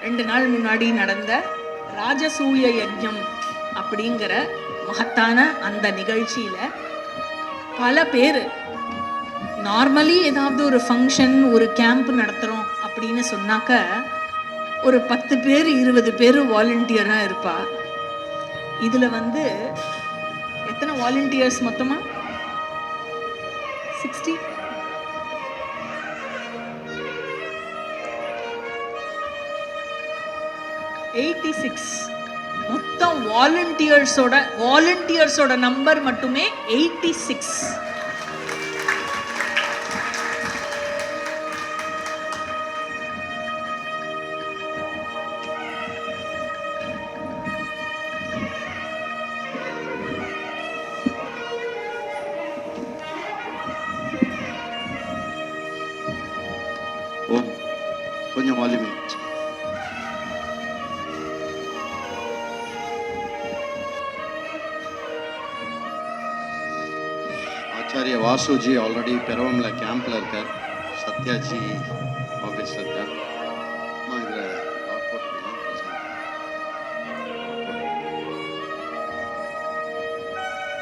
2 நாள் முன்னாடி நடந்த ராஜசூய யஜ்ஞம் அப்படிங்கிற மகத்தான அந்த நிகழ்ச்சியில் பல பேர் நார்மலி ஏதாவது ஒரு ஃபங்க்ஷன் ஒரு கேம்ப் நடத்துகிறோம் அப்படின்னு சொன்னாக்க ஒரு 10 பேர் 20 பேர் வாலண்டியராக இருப்பா. இதில் எத்தனை வாலண்டியர்ஸ் மொத்தமாக? 60. மொத்தம் வாலண்டியர்ஸோட நம்பர் மட்டுமே 86. கொஞ்சம் வால்யூம். ஆச்சாரிய வாசுஜி ஆல்ரெடி பெரவம்ல கேம்ப்ல இருக்கார். சத்யாஜி ஆஃபீஸில் இருக்கார்.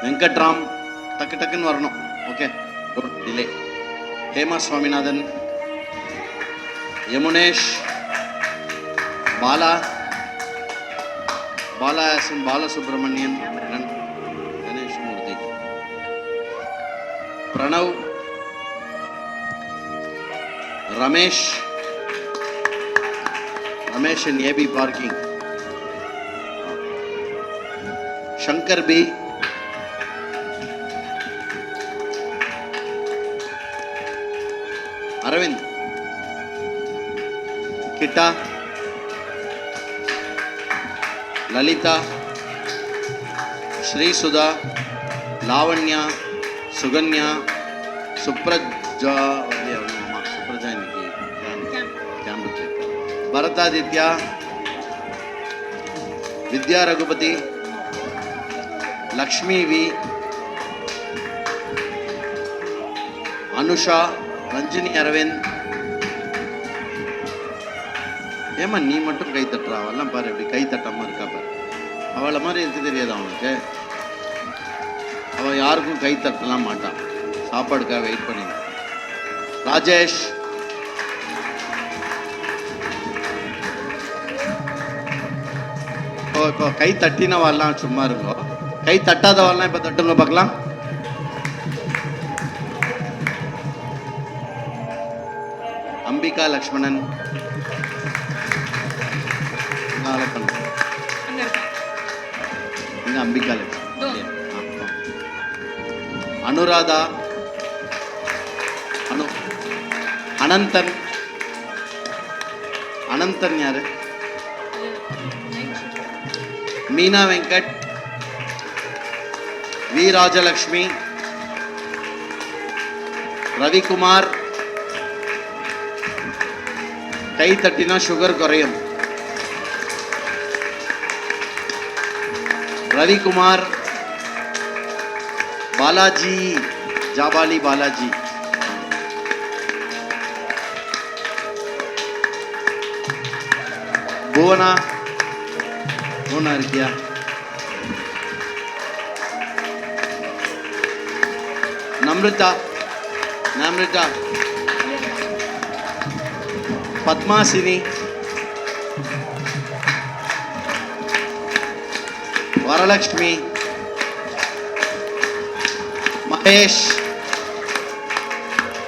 வெங்கட்ராம் டக்கு டக்குன்னு வரணும். Okay, delay. Hema Swaminathan, Yamunesh, Balasubramanian, Ganesh Murthy, Pranav, Ramesh in AP parking, Shankar B, Aravind, Kitta, Lalitha, Srisudha, Lavanya, Sukanya, Supraja இன்னைக்கு கேம்புக்கு, பரதாதித்யா, வித்யா ரகுபதி, லக்ஷ்மி வி, அனுஷா, ரஞ்சினி அரவிந்த். ஏமா நீ மட்டும் கை தட்டுறா? அவெல்லாம் பாரு எப்படி கை தட்டாம இருக்கா பாரு. அவளை மாதிரி இருக்கு தெரியாது அவனுக்கு. அவன் யாருக்கும் கை தட்டலாம் மாட்டான். சாப்பாடுக்காக வெயிட் பண்ணி. ராஜேஷ், இப்போ கை தட்டினவாள்லாம் சும்மா இருக்கும். கை தட்டாதவாள்லாம் இப்போ தட்டுங்க பார்க்கலாம். அம்பிகா லக்ஷ்மணன், அம்பிகா லட்சுமி, அனுராதா, அனந்தன் யாரு? மீனா வெங்கட், வி ராஜலக்ஷ்மி, ரவிக்குமார். கை தட்டினா சுகர் குறையும். ரவிக்குமார், பாலாஜி, ஜாபாலி பாலாஜி, புவனா இருக்கியா? நம்ரிதா, பத்மாசினி, வரலக்ஷ்மி, మహేష్.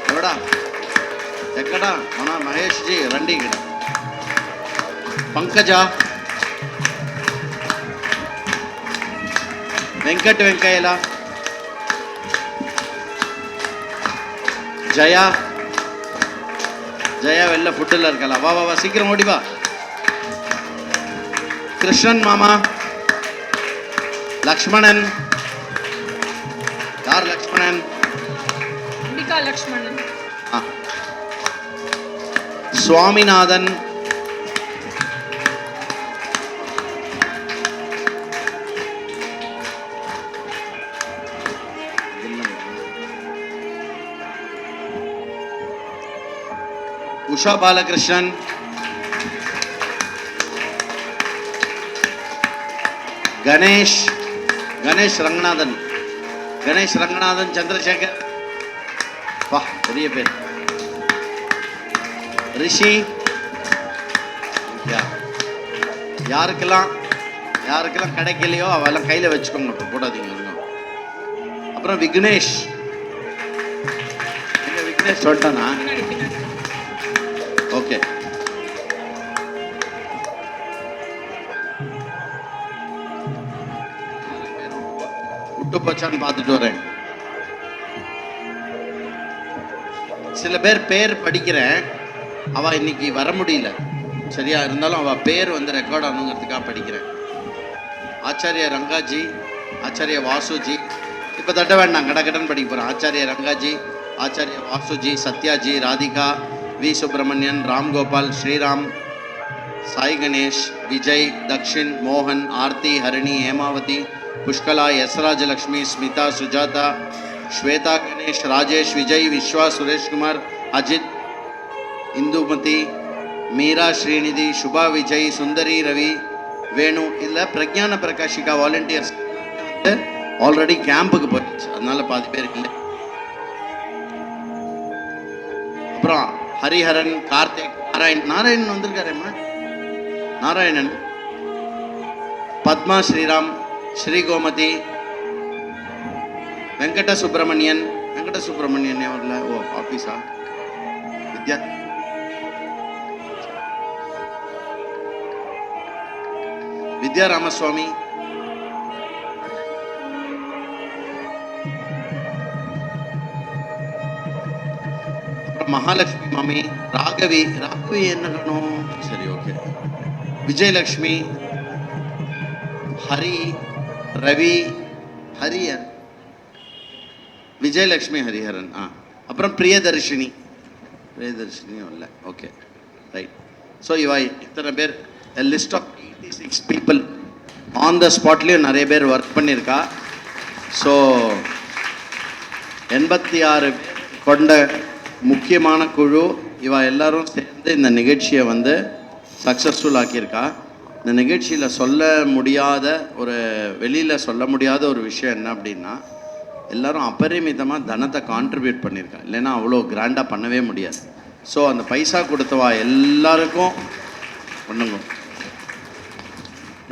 ఎవడా ఎక్కడా? మన మహేష్ జీ రండి ఇక్కడ. పంకజ, వెంకయ్యల, ஜெயா வெளில ஃபுட்டில் இருக்கல. வா சீக்கிரம் ஓடி வா. கிருஷ்ணன் மாமா, லக்ஷ்மணன். யார் லக்ஷ்மணன்? அம்பிகா லக்ஷ்மணன். சுவாமிநாதன், உஷா பாலகிருஷ்ணன், கணேஷ் கணேஷ் ரங்கநாதன், கணேஷ் ரங்கநாதன் சந்திரசேகர், வா பெரிய பேர். ரிஷி, யாருக்கெல்லாம் கிடைக்கலையோ அவெல்லாம் கையில வச்சுக்கோங்க, போடாதீங்க. அப்புறம் விக்னேஷ், விக்னேஷ் சொல்லிட்டானா? ஓகே. விட்டு போச்சான்னு பார்த்துட்டு வரேன். சில பேர் படிக்கிறேன், அவ இன்னைக்கு வர முடியல, சரியா இருந்தாலும் அவ பேர் வந்து ரெக்கார்ட் ஆகணுங்கிறதுக்காக படிக்கிறேன். ஆச்சாரிய ரங்காஜி, ஆச்சாரிய வாசுஜி, இப்போ தட்ட வேண்டாம், கடகடன் படிக்க போகிறேன். ஆச்சாரிய ரங்காஜி, ஆச்சாரிய வாசுஜி, சத்யாஜி, ராதிகா, வி சுப்பிரமணியன், ராம்கோபால், ஸ்ரீராம், சாய் கணேஷ், விஜய், தக்ஷின், மோகன், ஆர்த்தி, ஹரிணி, ஹேமாவதி, புஷ்கலா, யஸ்ராஜலக்ஷ்மி, ஸ்மிதா, சுஜாதா, ஸ்வேதா, கணேஷ், ராஜேஷ், விஜய், விஸ்வா, சுரேஷ்குமார், அஜித், இந்துமதி, மீரா, ஸ்ரீநிதி, சுபா, விஜய், சுந்தரி, ரவி, வேணு. இல்லை பிரக்ஞான பிரகாஷிகா வாலண்டியர்ஸ் வந்து ஆல்ரெடி கேம்புக்கு போயிடுச்சு, அதனால பாதி பேர் இல்லை. அப்புறம் ஹரிஹரன், கார்த்திக், நாராயணன் வந்திருக்காரேம்மா, நாராயணன், பத்மா, ஸ்ரீராம், ஸ்ரீகோமதி, வெங்கட சுப்பிரமணியன் வரல. ஓ ஆபீஸா? வித்யா, வித்யா ராமசுவாமி, மகாலட்சுமி மாமி, ராகவி என்ன காணும்? சரி ஓகே. விஜயலட்சுமி, ஹரி, ரவி, ஹரியன், விஜயலட்சுமி, ஹரிஹரன். அப்புறம் பிரியதர்ஷினி இல்லை. Okay right. ஸோ இவா இத்தனை பேர், list of 86 people on the ஸ்பாட்லேயும் நிறைய பேர் ஒர்க் பண்ணியிருக்கா. ஸோ 86 கொண்ட முக்கியமான குழு இவா எல்லாரும் சேர்ந்து இந்த நிகழ்ச்சியை வந்து சக்ஸஸ்ஃபுல் ஆக்கியிருக்கா. இந்த நிகழ்ச்சியில் சொல்ல முடியாத வெளியில் சொல்ல முடியாத ஒரு விஷயம் என்ன அப்படின்னா, எல்லாரும் அபரிமிதமாக தனத்தை கான்ட்ரிபியூட் பண்ணியிருக்கா, இல்லைன்னா அவ்வளோ கிராண்டாக பண்ணவே முடியாது. ஸோ அந்த பைசா கொடுத்தவா எல்லாருக்கும் பண்ணுங்க.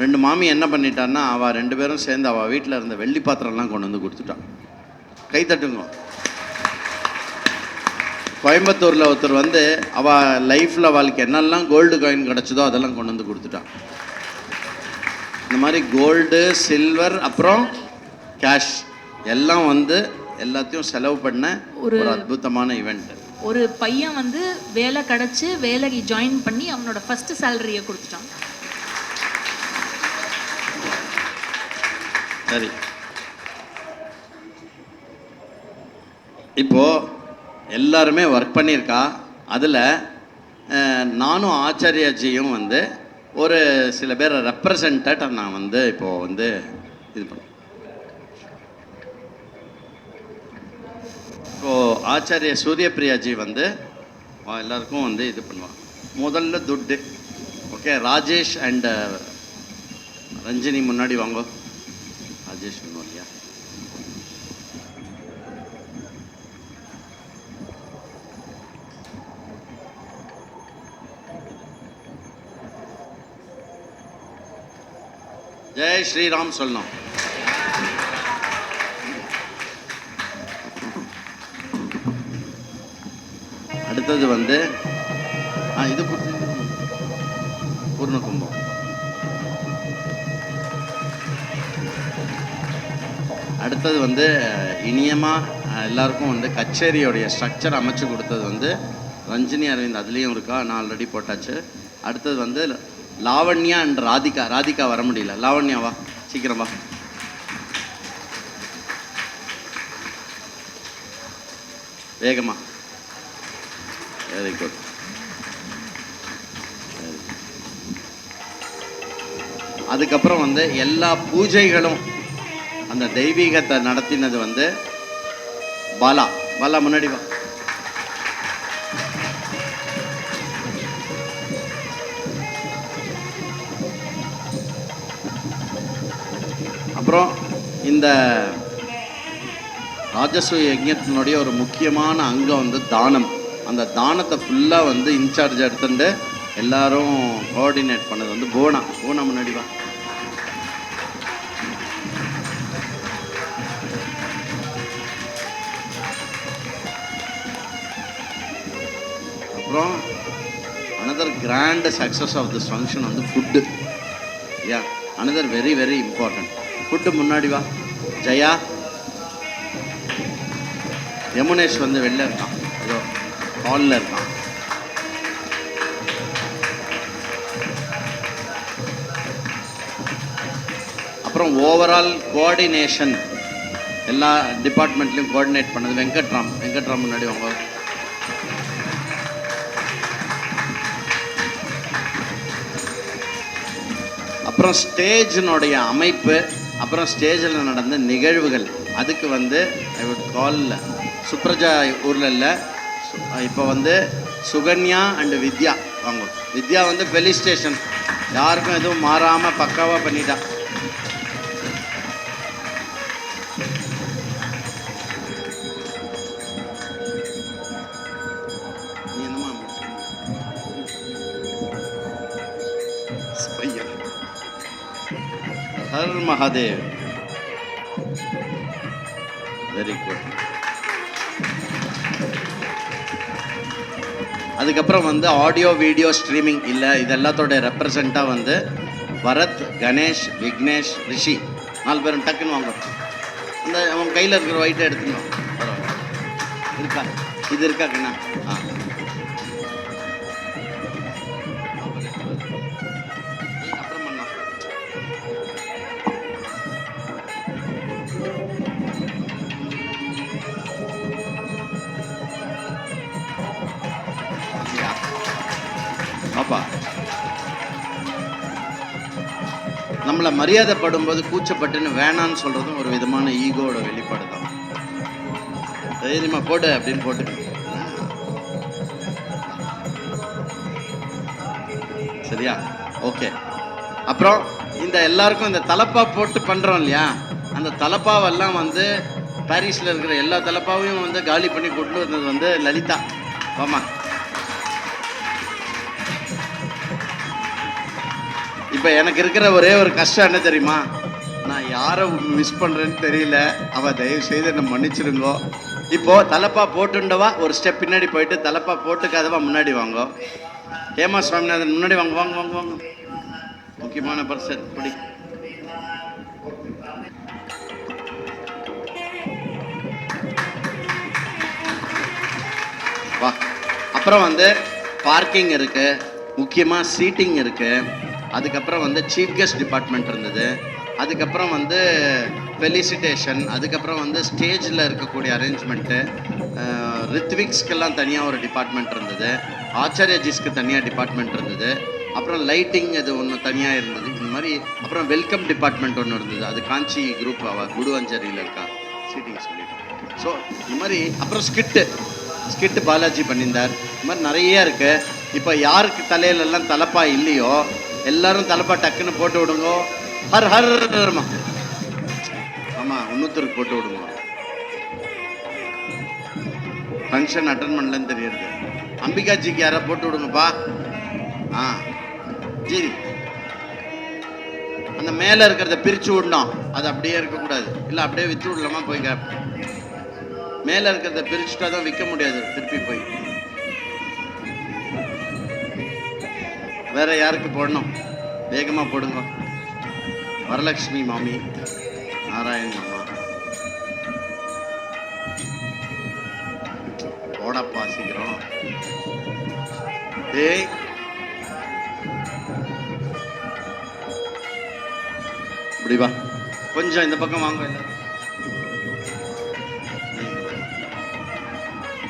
2 மாமி என்ன பண்ணிட்டான்னா, அவள் 2 பேரும் சேர்ந்து அவள் வீட்டில் இருந்த வெள்ளி பாத்திரம்லாம் கொண்டு வந்து கொடுத்துட்டான். கை தட்டுங்க. கோயம்புத்தூரில் ஒருத்தர் வந்து அவள் லைஃப்பில் அவளுக்கு என்னெல்லாம் கோல்டு காயின் கிடச்சதோ அதெல்லாம் கொண்டு வந்து கொடுத்துட்டான். இந்த மாதிரி கோல்டு, சில்வர், அப்புறம் கேஷ் எல்லாம் வந்து எல்லாத்தையும் செலவு பண்ண ஒரு அற்புதமான ஈவெண்ட். ஒரு பையன் வந்து வேலை கிடைச்சு வேலைக்கு ஜாயின் பண்ணி அவனோட ஃபர்ஸ்ட் சேலரியை கொடுத்துட்டான். சரி, இப்போ எல்லாருமே ஒர்க் பண்ணியிருக்கா. அதில் நானும் ஆச்சாரியாஜியும் வந்து ஒரு சில பேரை ரெப்ரசன்டேட் நான் வந்து இப்போது வந்து இது பண்ணேன். இப்போது ஆச்சாரிய சூரியபிரியாஜி வந்து எல்லாருக்கும் வந்து இது பண்ணுவாங்க. முதல்ல துட்டு. ஓகே, ராஜேஷ் அண்ட் ரஞ்சினி முன்னாடி வாங்க. ராஜேஷ் இல்லையா? ஜெய் ஸ்ரீராம் சொல்லணும். அடுத்தது வந்து இது பூர்ண கும்பம். அடுத்தது வந்து இனியமாக எல்லாருக்கும் வந்து கச்சேரியோடைய ஸ்ட்ரக்சர் அமைச்சு கொடுத்தது வந்து ரஞ்சினி அரவிந்த், அதுலேயும் இருக்கா, நான் ஆல்ரெடி போட்டாச்சு. அடுத்தது வந்து லாவண்யா அண்ட் ராதிகா வர முடியல. லாவண்யா வா, சீக்கிரம் வா. வேகமா. Very good. அதுக்கப்புறம் வந்து எல்லா பூஜைகளும் அந்த தெய்வீகத்தை நடத்தினது வந்து பாலா. முன்னாடி வா. அப்புறம் இந்த ராஜசூய யஜ்ஞத்தினுடைய ஒரு முக்கியமான அங்கம் வந்து தானம். அந்த தானத்தை ஃபுல்லாக வந்து இன்சார்ஜ் எடுத்துட்டு எல்லாரும் கோஆர்டினேட் பண்ணது வந்து போனா. போனா முன்னாடி வா. அப்புறம் another grand success of this function வந்து food. Yeah, another very very important. Food முன்னாடி வா. ஜெயா, யமுனேஷ் வந்து வெளில இருக்கான், ஏதோ ஹாலில் இருக்கான். அப்புறம் ஓவரால் கோஆர்டினேஷன் எல்லா டிபார்ட்மெண்ட்லையும் கோஆர்டினேட் பண்ணது வெங்கட்ராம். வெங்கட்ராம் முன்னாடி வாங்க. அப்புறம் ஸ்டேஜினுடைய அமைப்பு, அப்புறம் ஸ்டேஜில் நடந்த நிகழ்வுகள், அதுக்கு வந்து ஐ வுட் கால் சுப்ரஜா ஊரில் இல்லை, இப்போ வந்து சுகன்யா அண்டு வித்யா வாங்க. வித்யா வந்து ஃபெலிஸ்டேஷன், யாருக்கும் எதுவும் மாறாமல் பக்காவாக பண்ணிட்டா. நீ என்னமா ஹர் மகாதேவ், வெரி குட். அதுக்கப்புறம் வந்து ஆடியோ வீடியோ ஸ்ட்ரீமிங் இல்லை, இது எல்லாத்தோட ரெப்ரசண்ட்டாக வந்து பரத், கணேஷ், விக்னேஷ், ரிஷி 4 பேரும் டக்குன்னு வாங்க. அந்த அவன் கையில் இருக்கிற ஒயிட்டை எடுத்துக்கணும். பரவாயில்ல, இருக்கா இது இருக்கா கண்ணா? ஆ, அப்புறம் பண்ணலாம். பாப்பா, நம்மளை மரியாதைப்படும்போது கூச்சப்பட்டுன்னு வேணான்னு சொல்றதும் ஒரு விதமான ஈகோட வெளிப்பாடு தான். தைரியமா போடு அப்படின்னு போட்டு. சரியா? ஓகே. அப்புறம் இந்த எல்லாருக்கும் இந்த தலப்பா போட்டு பண்றோம் இல்லையா, அந்த தலப்பாவெல்லாம் வந்து பாரிஸ்ல இருக்கிற எல்லா தலப்பாவையும் வந்து காலி பண்ணி கொண்டு வந்தது வந்து லலிதா. ஆமா, இப்போ எனக்கு இருக்கிற ஒரே ஒரு கஷ்டம் என்ன தெரியுமா, நான் யாரை மிஸ் பண்ணுறேன்னு தெரியல. அவள் தயவு செய்து என்னை மன்னிச்சிருங்கோ. இப்போது தலப்பா போட்டுண்டவா ஒரு ஸ்டெப் பின்னாடி போயிட்டு, தலப்பா போட்டுக்காதவா முன்னாடி வாங்க. ஹேமா சுவாமிநாதன் முன்னாடி வாங்க வாங்க வாங்க வாங்க. முக்கியமான பர்சன் இப்படி வா. அப்புறம் வந்து பார்க்கிங் இருக்குது, முக்கியமாக சீட்டிங் இருக்குது. அதுக்கப்புறம் வந்து சீஃப் கெஸ்ட் டிபார்ட்மெண்ட் இருந்தது. அதுக்கப்புறம் வந்து ஃபெலிசிட்டேஷன், அதுக்கப்புறம் வந்து ஸ்டேஜில் இருக்கக்கூடிய அரேஞ்ச்மெண்ட்டு, ரித்விக்ஸ்க்கெல்லாம் தனியாக ஒரு டிபார்ட்மெண்ட் இருந்தது, ஆச்சாரியஜிஸ்க்கு தனியாக டிபார்ட்மெண்ட் இருந்தது, அப்புறம் லைட்டிங் இது ஒன்று தனியாக இருந்தது. இந்த மாதிரி அப்புறம் வெல்கம் டிபார்ட்மெண்ட் ஒன்று இருந்தது, அது காஞ்சி குரூப், அவள் குடுவஞ்சேரியில் இருக்கா, சீட்டிங் சொல்லிட்டு. ஸோ இந்த மாதிரி அப்புறம் ஸ்கிட்டு பாலாஜி பண்ணியிருந்தார். இந்த மாதிரி நிறைய இருக்குது. இப்போ யாருக்கு தலையிலெல்லாம் தலப்பா இல்லையோ எல்லாரும் தலப்பா டக்குன்னு போட்டு விடுங்க. ஹர் ஹர்மா, ஆமாம், இன்னொருத்தருக்கு போட்டு விடுங்க. ஃபங்க்ஷன் அட்டன் பண்ணலன்னு தெரியுது. அம்பிகாஜிக்கு யாரை போட்டு விடுங்கப்பா. ஆ ஜி, அந்த மேலே இருக்கிறத பிரித்து விடணும், அது அப்படியே இருக்கக்கூடாது. இல்லை அப்படியே விற்று விடலாமா போய் கேட்பேன். மேலே இருக்கிறத பிரிச்சுட்டா தான் விற்க முடியாது, திருப்பி போய். வேற யாருக்கு போடணும்? வேகமாக போடுங்க. வரலட்சுமி மாமி, நாராயண் மாமா, போடப்பா சீக்கிரம். ஏய், இப்படி வா, கொஞ்சம் இந்த பக்கம் வாங்க.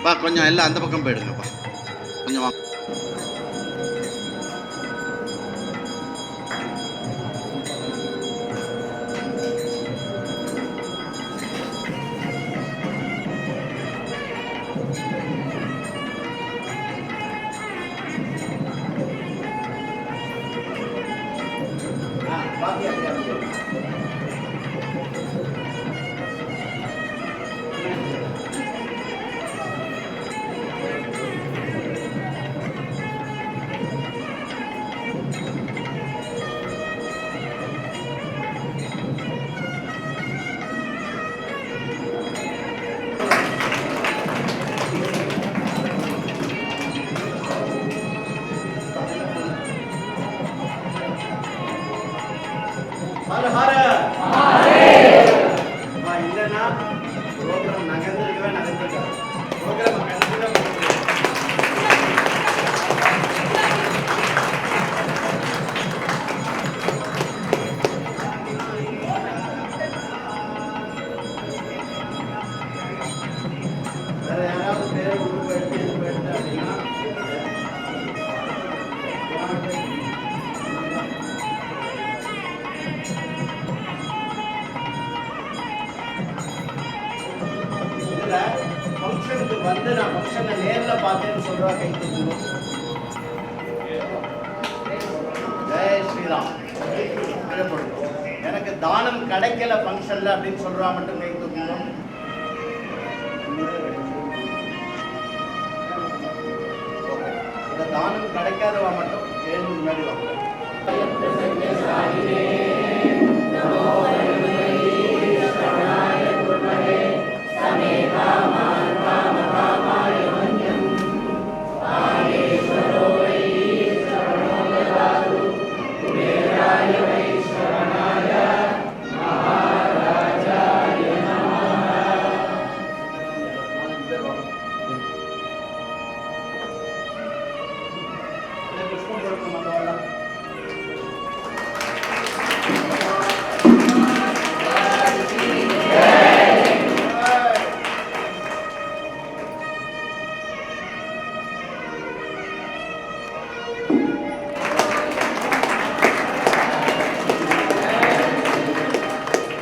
பா கொஞ்சம் எல்லாம் அந்த பக்கம் போயிடுங்கப்பா, கொஞ்சம் வாங்க. ஹர ஹர இல்லைன்னா ப்ரோக்ராம் நகர்ந்திருக்காது. ப்ரோக்ராம் கண்டிப்பாக வேற யாராவது பேர் கொண்டு போயிட்டு இது போயிட்டு அப்படின்னா ஃபங்க்ஷனுக்கு வந்து நான் ஃபங்க்ஷனை நேரில் பார்த்தேன்னு சொல்றா கை தூக்கணும். ஜெய் ஸ்ரீராம். எனக்கு தானம் கிடைக்கல ஃபங்க்ஷன்ல அப்படின்னு சொல்றா மட்டும் கை தூக்கணும். இந்த தானம் கிடைக்காதவா மட்டும் ஏழு முன்னாடி வாங்க.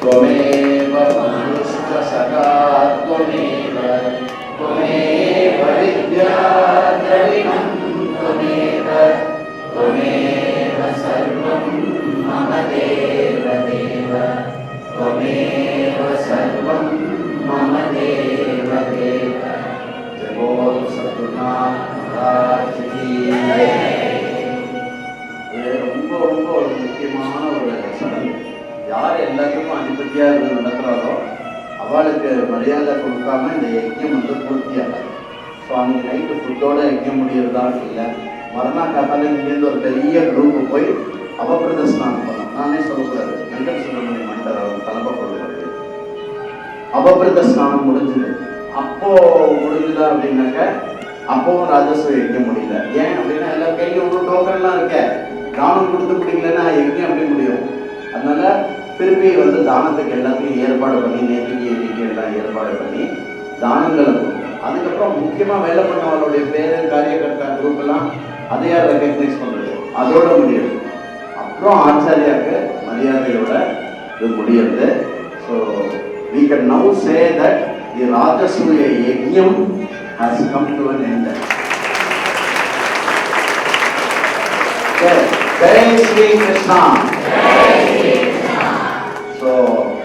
त्वमेव मनुष्य सखा त्वमेव त्वमेव विद्या द्रविणं त्वमेव त्वमेव सर्वं मम देव देव त्वमेव सर्वं मम देव देव जय बोल सद्गुरुनाथ महाराज की ரொம்ப ரொம்ப ஒரு முக்கியமான ஒரு சடங்கு. யார் எல்லாத்துக்கும் அதிபதியாக இருந்து நடக்கிறாரோ அவளுக்கு மரியாதை கொடுக்காம இந்த யஜ்யம் வந்து பூர்த்தியாகாது. ஸோ அன்றைக்கி நைட்டு ஃபுட்டோட யஜ்யம் முடியறதான்னு இல்லை. மறுநாள் காத்தால இங்கேருந்து ஒரு பெரிய குரூப்பு போய் அவபிரத ஸ்நானம் பண்ணோம். நானே சொல்லக்கூடாது, வெங்கட சுப்பிரமணிய மண்டர் அவர் தலைமை கொள்ளுவாரு. அவபிரத ஸ்நானம் முடிஞ்சுது. அப்போ முடிஞ்சுதா அப்படின்னாக்க அப்பவும் ராஜஸ்வ யஜ்யம் முடியல. ஏன் அப்படின்னா எல்லா கையிலும் ஒரு டோக்கன்லாம் இருக்க, தானம் கொடுத்து முடியலன்னா யஜ்யம் எப்படி முடியும்? அதனால திருப்பி வந்து தானத்துக்கு எல்லாத்தையும் ஏற்பாடு பண்ணி நேற்றுக்கு எல்லாம் ஏற்பாடு பண்ணி தானங்களை கொடுக்கும். அதுக்கப்புறம் முக்கியமாக வேலை பண்ணவங்களுடைய பேர் காரியகர்த்தா குரூப் எல்லாம் அதையா ரெக்கக்னைஸ் பண்ணுறது, அதோட முடியுது. அப்புறம் ஆச்சாரியாவுக்கு மரியாதையோட இது முடியுது. So we can now say that the Rajasuya Yajnam has come to an end. Jai Shri Krishna. So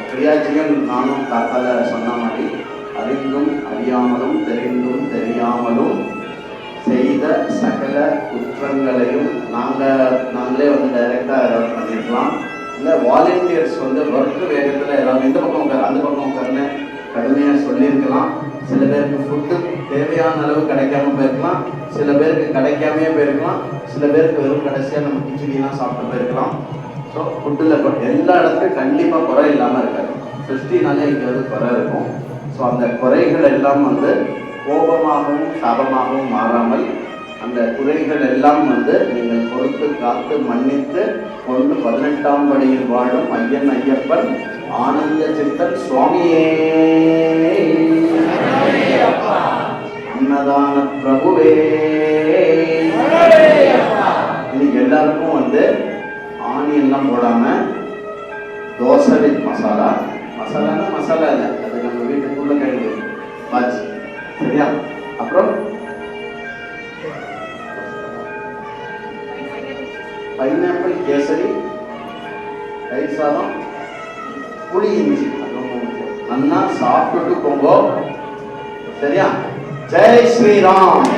பிரியாஜியும் நானும் காத்தால சொன்ன மாதிரி அறிந்தும் அறியாமலும் தெரிந்தும் தெரியாமலும் செய்த சகல குற்றங்களையும் நாங்களே வந்து டைரெக்டாக ஏதாவது பண்ணியிருக்கலாம். இல்லை வாலண்டியர்ஸ் வந்து ஒர்க்கு வேகத்தில் ஏதாவது இந்த பக்கம் உட்காரு அந்த பக்கம் உட்காருன்னு கடுமையாக சொல்லியிருக்கலாம். சில பேருக்கு ஃபுட்டு தேவையான அளவு கிடைக்காம போயிருக்கலாம், சில பேருக்கு கிடைக்காமே போயிருக்கலாம், சில பேருக்கு வெறும் கடைசியாக நம்ம கிச்சடிலாம் சாப்பிட்டு போயிருக்கலாம். ஸோ ஃபுட்டில் எல்லா இடத்துலையும் கண்டிப்பாக குறை இல்லாமல் இருக்காது. சிருஷ்டினாலே இங்கே வந்து குறை இருக்கும். ஸோ அந்த குறைகள் எல்லாம் வந்து கோபமாகவும் சாபமாகவும் மாறாமல் அந்த குறைகள் எல்லாம் வந்து நீங்கள் பொறுத்து காத்து மன்னித்து கொண்டு 18ஆம் படியில் வாழும் ஐயன் ஐயப்பன் ஆனந்த சித்தன் சுவாமியே அன்னதான பிரபுவே. இன்னைக்கு எல்லாருக்கும் வந்து ஆனியெல்லாம் போடாமல் தோசை வித் மசாலா, மசாலானா மசாலா இல்லை, அது நம்ம வீட்டுக்குள்ள கிழங்கு பாஜி, சரியா? அப்புறம் பைனாப்பிள் கேசரி, தயிர் சாதம், புளி இஞ்சி, அது ரொம்ப முக்கியம். நல்லா சாப்பிட்டுட்டு போங்கோ, சரியா? ஜெய் ஸ்ரீராம்.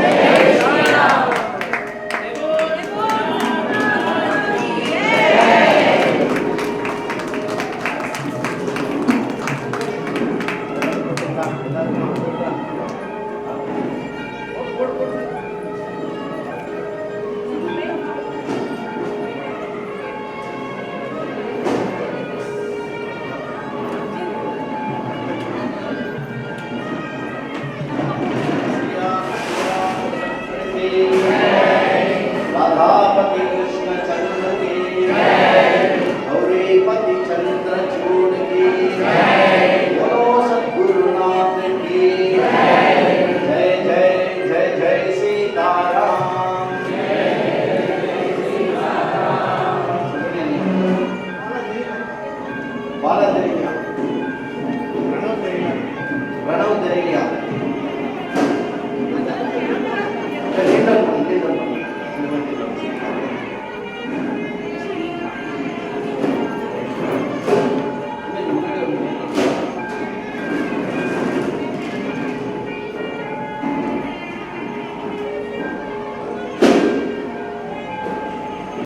உறவு தெரியலையா